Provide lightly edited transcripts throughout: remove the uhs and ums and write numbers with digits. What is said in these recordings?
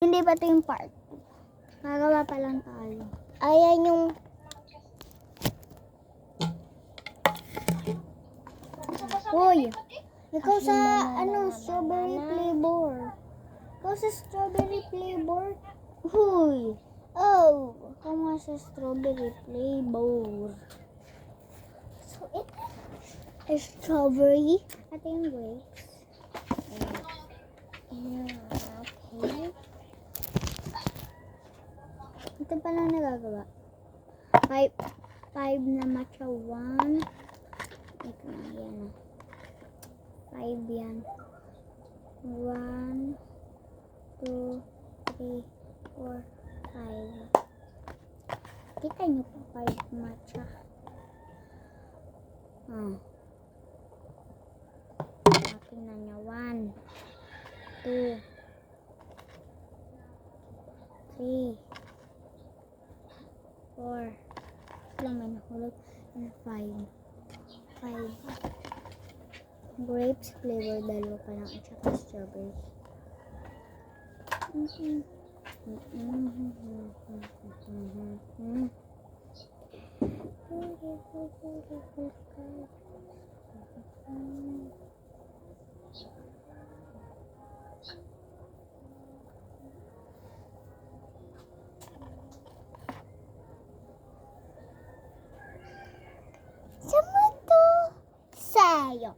Hindi pa ito yung part. Magawa pa lang tayo. Ayan yung... Uy! Ikaw sa, strawberry flavor. Ikaw sa strawberry flavor. Uy! Oh! Ikaw nga sa strawberry flavor. So, it is strawberry. At yung grapes. Okay. Ito pala nagagawa. 5 na matcha. 1. Ito na, yan na. 5 yan. 1, 2, 3, 4, 5. Kita nyo po 5 matcha. Tingnan nyo. 1, 2, 3, 4. Lang may nahulog. 5. Grapes flavor, dalawa pa lang, at saka strawberry. Sama to sa'yo.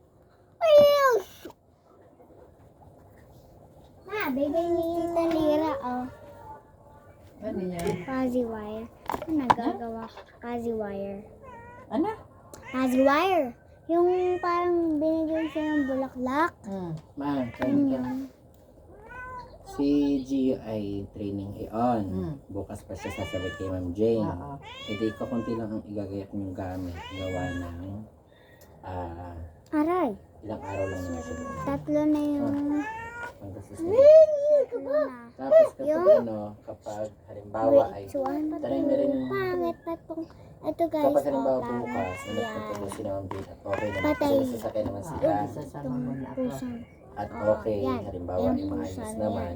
Bigay niya yung talira, oh. Ano yan? Fuzzy wire. Ano nagagawa? Fuzzy wire. Ano? Fuzzy wire. Yung parang binigay siya ng bulaklak. Ma'am, Yun. si Gio ay training on. Bukas pa siya sasabit kay Ma'am Jane. Hindi ko kunti lang ang igagayak yung gamit. Gawa ng Aray. ilang araw lang naman siya doon. 3 na yung... Pagkasus na. 3 na. Tapos kapag halimbawa ay taray na rin Pangit na tong... Ito guys, kapag halimbawa pangit bukas na yan. nagpunta po si Ma'am Jane at okay naman Patay. sila sasakay naman sila Itong pusang. at okay yan. halimbawa Yung ay maayos pusa na naman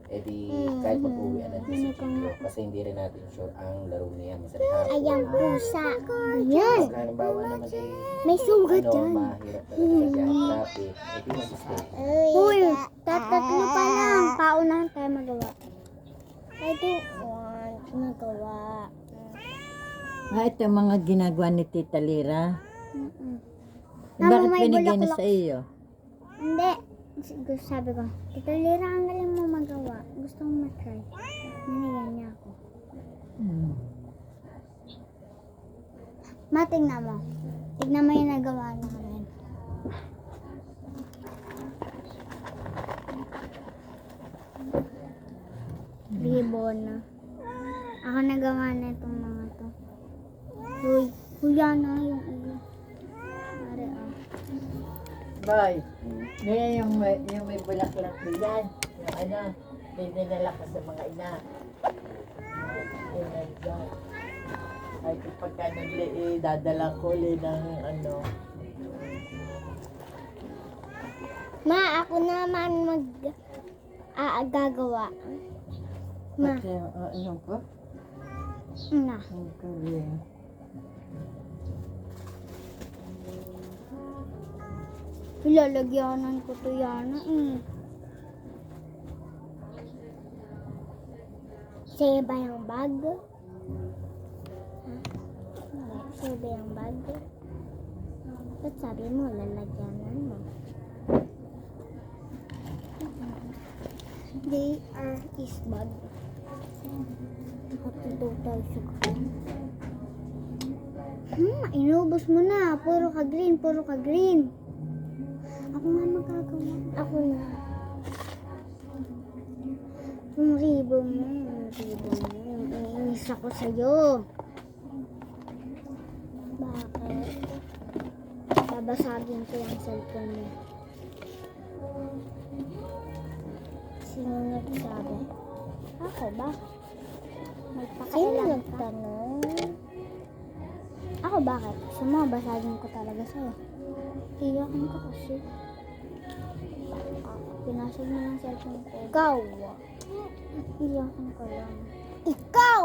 edi kahit mag-uwian natin si Ano Gio kasi hindi rin natin sure ang laro niya masarap hapon. Ayan, pusa. Ayan. Kapag halimbawa naman ay May sugat dyan. mahirap talaga sa biyahe traffic edi mag-stay. Uy, tatlo pa lang. Paunahan tayo magawa. I don't want magawa. Ito ang mga ginagawa ni Tita Lira. Tama, Bakit may binigay na bulaklak. sa iyo? Hindi. Sabi ko, Tita Lira, ang galing mo magawa. Gusto mo matry. Nanigyan niya ako. Tingnan mo. Tignan mo yung nagawa namin. Ribbon. Ako nagawa na itong mga to. Uy, kuya na yung ulo. Mare, oh. Boy, ngayon yung may bulaklak na yan. Yung ano, may dinala ka sa mga ina. Ay, pagka dadala ko ulit ng ano. Ma, ako naman gagawa. Ma, Pati, ano ko? na. Ang galing. Ilalagyanan ko to yan. Sa'yo ba yung bag? Sa'yo ba yung bag? Ba't sabi mo, lalagyanan mo? They are is bag. Nakatudaw tayo sa kakin. Inubos mo na. Puro ka green, puro ka green. Ako nga magagawa. Ako na. Yung ribbon mo. Iniinis ako sa'yo. Bakit? Babasagin ko yung cellphone mo. Sino nagsabi? Ako ba? Sino nagtanong? Ako bakit? Gusto mo, basagin ko talaga sa'yo. Iyakan ka kasi. Pinasag mo ng cellphone ko. Ikaw. Iyakan ka lang. Ikaw!